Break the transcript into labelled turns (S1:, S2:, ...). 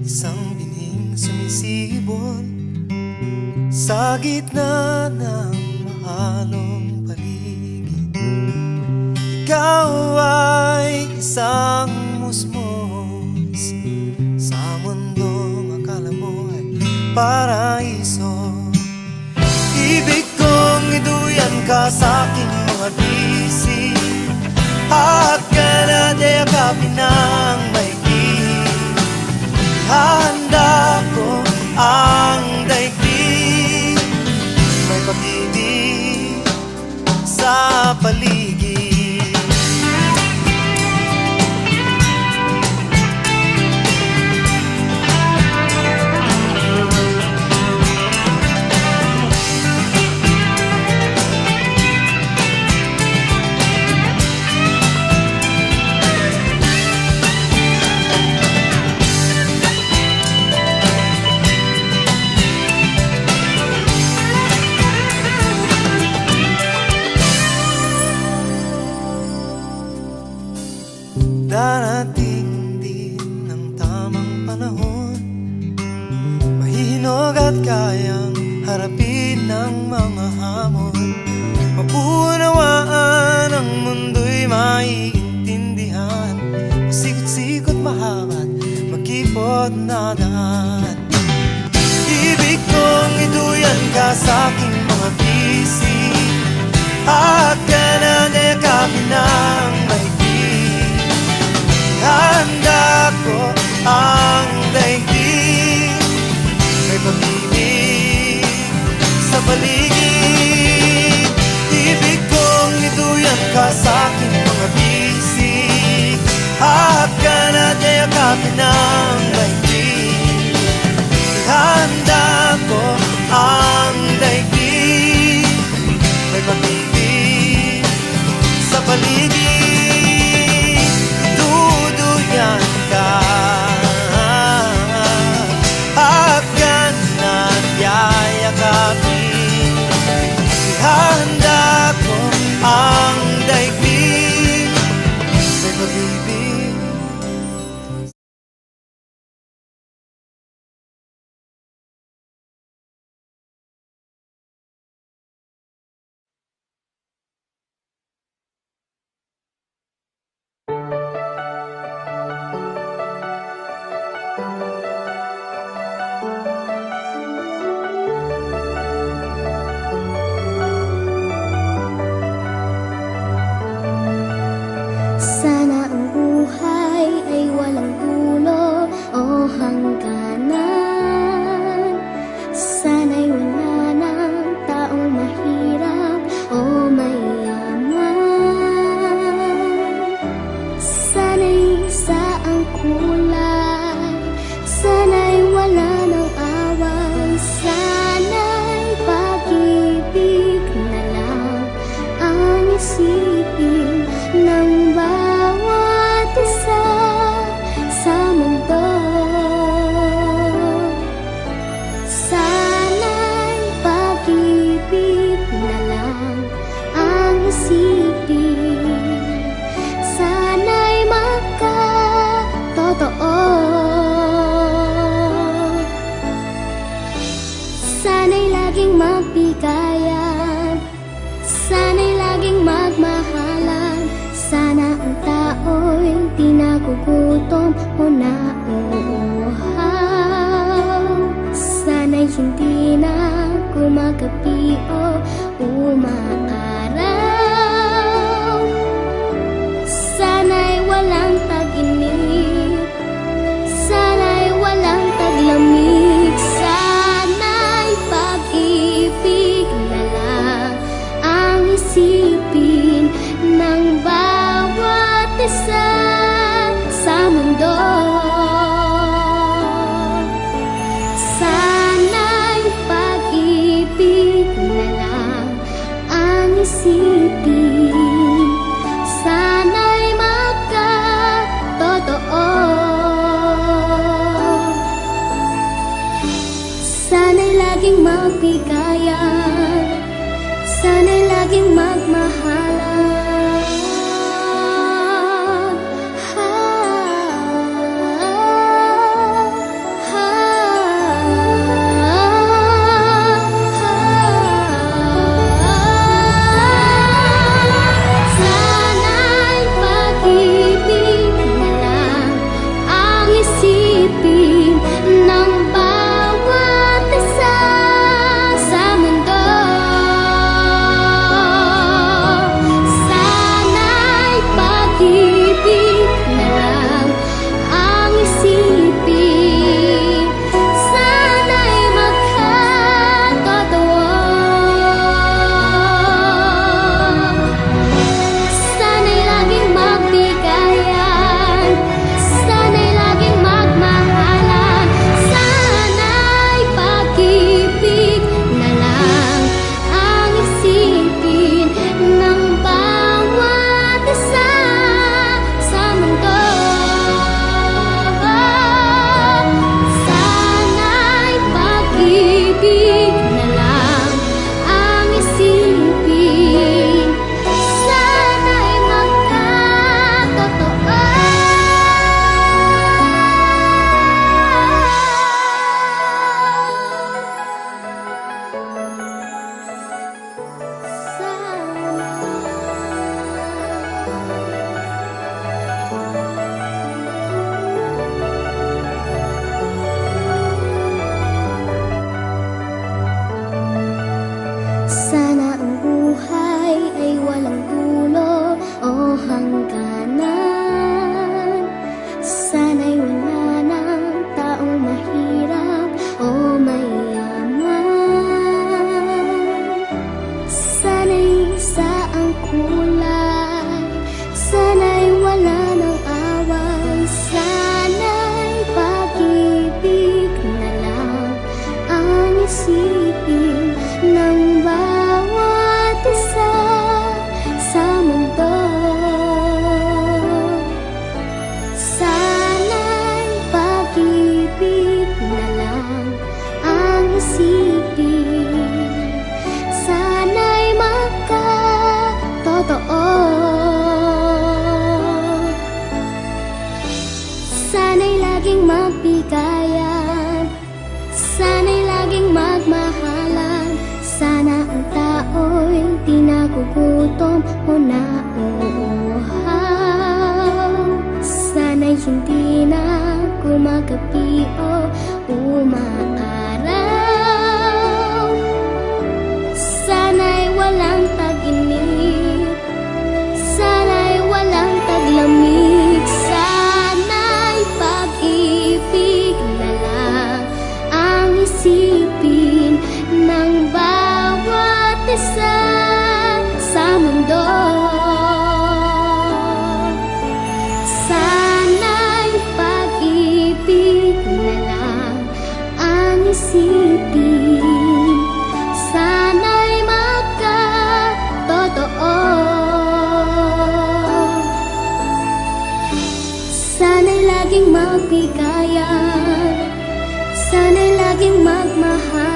S1: Isang binhing sumisibol sa gitna ng mahalong paligid. Ikaw ay isang musmos sa mundong akala mo ay paraiso. Ibig kong iduyan ka sa aking mga bisig, at ka na yakapin ng maiging. Handa ko ang daigdig, may pag-ibig sa paligid. Darating din ang tamang panahon, mahinog at kayang harapin ng mga hamon. Mapuunawaan ang mundo'y maiintindihan, masikot-sikot mahaba't makipot na daan. Ibig kong iduyan ka sa aking mga bisig, at ka na yakapin ng maiging. Handa ko ang daigdig, may pag-ibig sa paligid. Ibig kong iduyan ka sa aking mga bisig, at ka na yakapin ng daigdig. Handa ko ang daigdig, may pag-ibig sa paligid. At ka na yayakapin, ihahanda ko ang daigdig, may pag-ibig.
S2: Sana'y laging magbigayan, sana'y laging magmahalan. Sana ang tao'y di nagugutom o nauuhaw. Sana'y hindi na gumagabi o umaaraw. Sana'y walang tag-init, sana'y walang taglamig. Sana'y pag-ibig na lang ang isipin ng bawat isa sa mundo. Sana'y pag-ibig na lang ang isipin. Sana'y magkatotoo. Sana'y laging magbigayan, sana'y laging magmahalan. kulay. Sana'y wala ng away, sana'y pag-ibig na lang ang isipin ng bawat isa sa mundo. Sana'y pag-ibig na lang ang isipin, sana'y magkatotoo. Sana'y laging magbigayan, sana'y laging magmahalan. Sana ang tao'y di nagugutom o nauuhaw. Sana'y hindi na gumagabi o umaaraw. Sana'y walang tag-init, sana'y walang taglamig. Sana'y pag-ibig na lang ang isipin ng bawat isa sa mundo. Sana'y pag-ibig na lang ang isipin, sana'y magkatotoo. Sana'y laging magbigayan, sana'y laging magmahal.